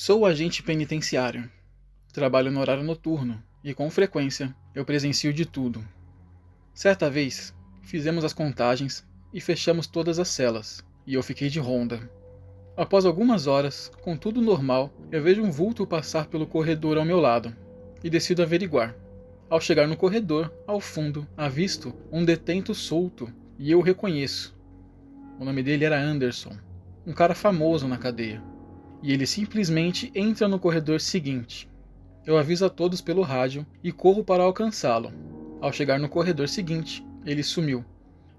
Sou agente penitenciário. Trabalho no horário noturno e, com frequência, eu presencio de tudo. Certa vez, fizemos as contagens e fechamos todas as celas, e eu fiquei de ronda. Após algumas horas, com tudo normal, eu vejo um vulto passar pelo corredor ao meu lado, e decido averiguar. Ao chegar no corredor, ao fundo, avisto um detento solto, e eu o reconheço. O nome dele era Anderson, um cara famoso na cadeia. E ele simplesmente entra no corredor seguinte. Eu aviso a todos pelo rádio e corro para alcançá-lo. Ao chegar no corredor seguinte, ele sumiu.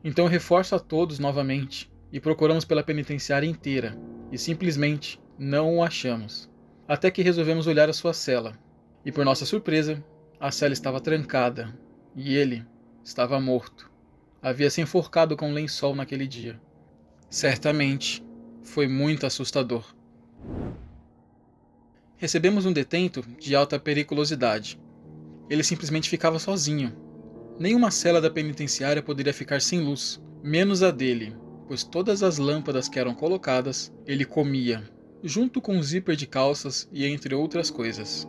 Então eu reforço a todos novamente e procuramos pela penitenciária inteira e simplesmente não o achamos. Até que resolvemos olhar a sua cela. E por nossa surpresa, a cela estava trancada e ele estava morto. Havia se enforcado com um lençol naquele dia. Certamente foi muito assustador. Recebemos um detento de alta periculosidade. Ele simplesmente ficava sozinho. Nenhuma cela da penitenciária poderia ficar sem luz, menos a dele, pois todas as lâmpadas que eram colocadas, ele comia, junto com um zíper de calças e entre outras coisas.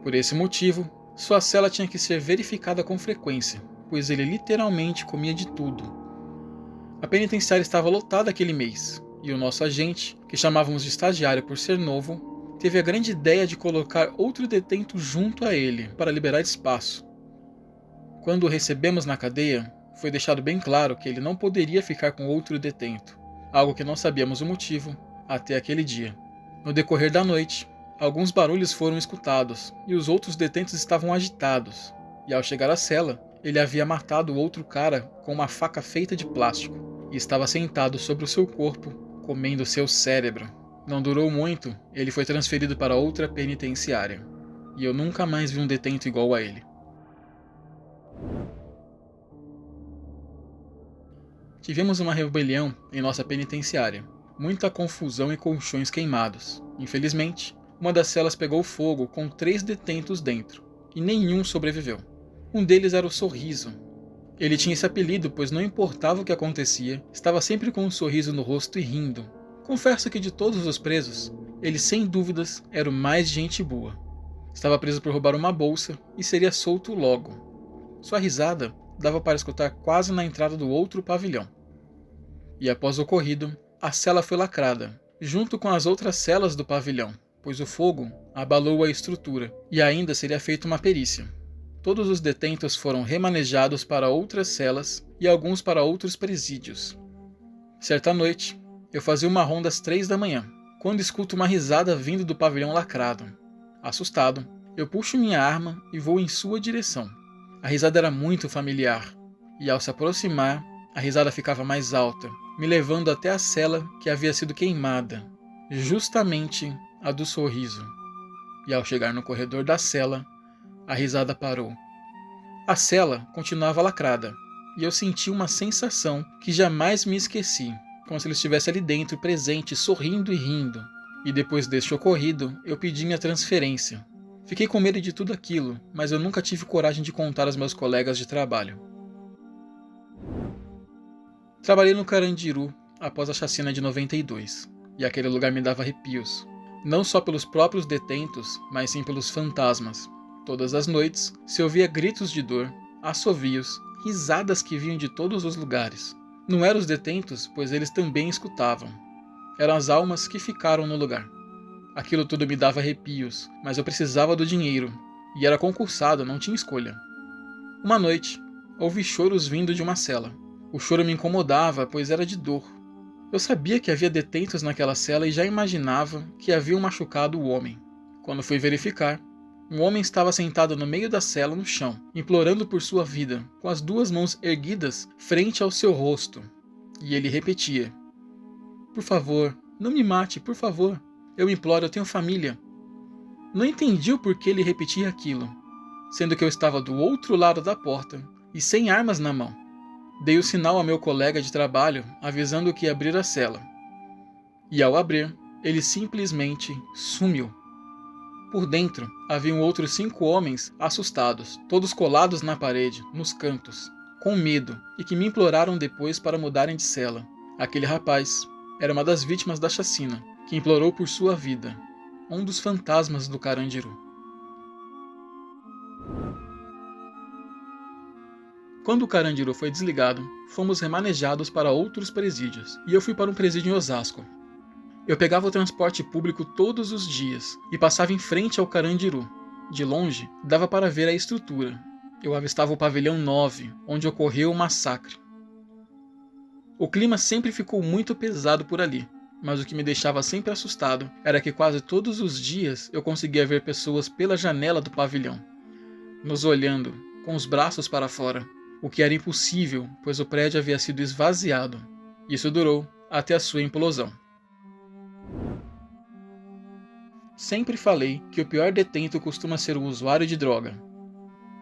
Por esse motivo, sua cela tinha que ser verificada com frequência, pois ele literalmente comia de tudo. A penitenciária estava lotada aquele mês, e o nosso agente, que chamávamos de estagiário por ser novo, teve a grande ideia de colocar outro detento junto a ele, para liberar espaço. Quando o recebemos na cadeia, foi deixado bem claro que ele não poderia ficar com outro detento, algo que não sabíamos o motivo até aquele dia. No decorrer da noite, alguns barulhos foram escutados, e os outros detentos estavam agitados, e ao chegar à cela, ele havia matado o outro cara com uma faca feita de plástico, e estava sentado sobre o seu corpo, comendo seu cérebro. Não durou muito, ele foi transferido para outra penitenciária, e eu nunca mais vi um detento igual a ele. Tivemos uma rebelião em nossa penitenciária, muita confusão e colchões queimados. Infelizmente, uma das celas pegou fogo com 3 detentos dentro, e nenhum sobreviveu. Um deles era o Sorriso. Ele tinha esse apelido pois não importava o que acontecia, estava sempre com um sorriso no rosto e rindo. Confesso que de todos os presos, ele sem dúvidas era o mais gente boa. Estava preso por roubar uma bolsa e seria solto logo. Sua risada dava para escutar quase na entrada do outro pavilhão. E após o ocorrido, a cela foi lacrada, junto com as outras celas do pavilhão, pois o fogo abalou a estrutura e ainda seria feita uma perícia. Todos os detentos foram remanejados para outras celas e alguns para outros presídios. Certa noite, eu fazia uma ronda às 3 da manhã, quando escuto uma risada vindo do pavilhão lacrado. Assustado, eu puxo minha arma e vou em sua direção. A risada era muito familiar, e ao se aproximar, a risada ficava mais alta, me levando até a cela que havia sido queimada, justamente a do Sorriso. E ao chegar no corredor da cela, a risada parou. A cela continuava lacrada, e eu senti uma sensação que jamais me esqueci, como se ele estivesse ali dentro, presente, sorrindo e rindo. E depois deste ocorrido, eu pedi minha transferência. Fiquei com medo de tudo aquilo, mas eu nunca tive coragem de contar aos meus colegas de trabalho. Trabalhei no Carandiru após a chacina de 92, e aquele lugar me dava arrepios. Não só pelos próprios detentos, mas sim pelos fantasmas. Todas as noites, se ouvia gritos de dor, assovios, risadas que vinham de todos os lugares. Não eram os detentos, pois eles também escutavam. Eram as almas que ficaram no lugar. Aquilo tudo me dava arrepios, mas eu precisava do dinheiro, e era concursado, não tinha escolha. Uma noite, ouvi choros vindo de uma cela. O choro me incomodava, pois era de dor. Eu sabia que havia detentos naquela cela e já imaginava que haviam machucado o homem. Quando fui verificar, um homem estava sentado no meio da cela no chão, implorando por sua vida, com as 2 mãos erguidas frente ao seu rosto. E ele repetia: "Por favor, não me mate, por favor. Eu imploro, eu tenho família." Não entendi o porquê ele repetia aquilo, sendo que eu estava do outro lado da porta e sem armas na mão. Dei o sinal a meu colega de trabalho, avisando que ia abrir a cela. E ao abrir, ele simplesmente sumiu. Por dentro, haviam outros 5 homens assustados, todos colados na parede, nos cantos, com medo, e que me imploraram depois para mudarem de cela. Aquele rapaz era uma das vítimas da chacina, que implorou por sua vida. a um dos fantasmas do Carandiru. Quando o Carandiru foi desligado, fomos remanejados para outros presídios, e eu fui para um presídio em Osasco. Eu pegava o transporte público todos os dias e passava em frente ao Carandiru. De longe, dava para ver a estrutura. Eu avistava o pavilhão 9, onde ocorreu o massacre. O clima sempre ficou muito pesado por ali, mas o que me deixava sempre assustado era que quase todos os dias eu conseguia ver pessoas pela janela do pavilhão, nos olhando, com os braços para fora, o que era impossível, pois o prédio havia sido esvaziado. Isso durou até a sua implosão. Sempre falei que o pior detento costuma ser o usuário de droga.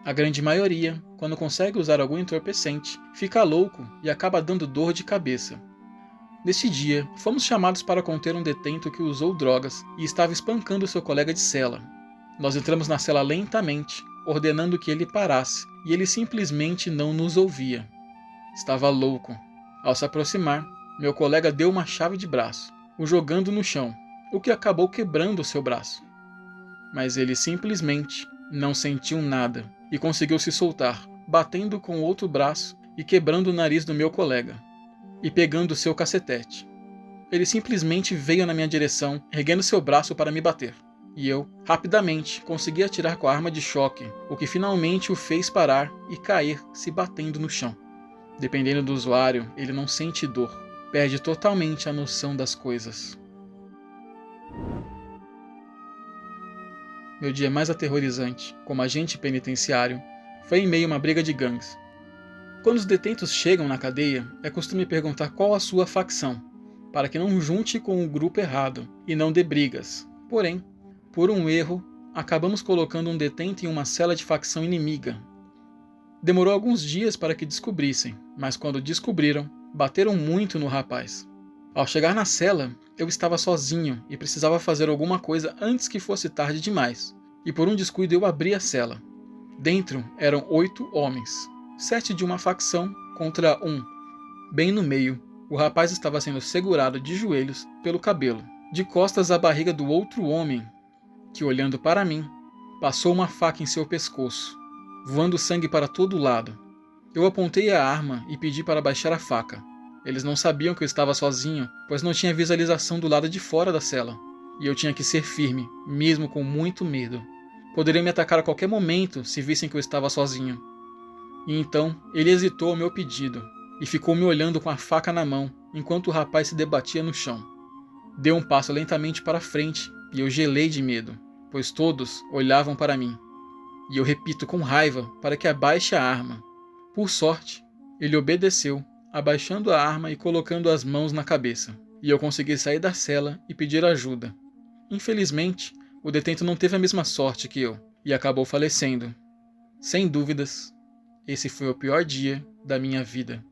A grande maioria, quando consegue usar algum entorpecente, fica louco e acaba dando dor de cabeça. Neste dia, fomos chamados para conter um detento que usou drogas e estava espancando seu colega de cela. Nós entramos na cela lentamente, ordenando que ele parasse, e ele simplesmente não nos ouvia. Estava louco. Ao se aproximar, meu colega deu uma chave de braço, o jogando no chão, o que acabou quebrando seu braço. Mas ele simplesmente não sentiu nada e conseguiu se soltar, batendo com o outro braço e quebrando o nariz do meu colega, e pegando seu cacetete. Ele simplesmente veio na minha direção, erguendo seu braço para me bater. E eu, rapidamente, consegui atirar com a arma de choque, o que finalmente o fez parar e cair se batendo no chão. Dependendo do usuário, ele não sente dor, perde totalmente a noção das coisas. Meu dia mais aterrorizante, como agente penitenciário, foi em meio a uma briga de gangues. Quando os detentos chegam na cadeia, é costume perguntar qual a sua facção, para que não junte com o grupo errado e não dê brigas. Porém, por um erro, acabamos colocando um detento em uma cela de facção inimiga. Demorou alguns dias para que descobrissem, mas quando descobriram, bateram muito no rapaz. Ao chegar na cela, eu estava sozinho e precisava fazer alguma coisa antes que fosse tarde demais, e por um descuido eu abri a cela. Dentro eram 8 homens, 7 de uma facção contra 1. Bem no meio, o rapaz estava sendo segurado de joelhos pelo cabelo, de costas à barriga do outro homem, que, olhando para mim, passou uma faca em seu pescoço, voando sangue para todo lado. Eu apontei a arma e pedi para baixar a faca. Eles não sabiam que eu estava sozinho, pois não tinha visualização do lado de fora da cela, e eu tinha que ser firme, mesmo com muito medo. Poderiam me atacar a qualquer momento se vissem que eu estava sozinho. E então, ele hesitou ao meu pedido, e ficou me olhando com a faca na mão, enquanto o rapaz se debatia no chão. Deu um passo lentamente para frente, e eu gelei de medo, pois todos olhavam para mim. E eu repito com raiva para que abaixe a arma. Por sorte, ele obedeceu, abaixando a arma e colocando as mãos na cabeça, e eu consegui sair da cela e pedir ajuda. Infelizmente, o detento não teve a mesma sorte que eu, e acabou falecendo. Sem dúvidas, esse foi o pior dia da minha vida.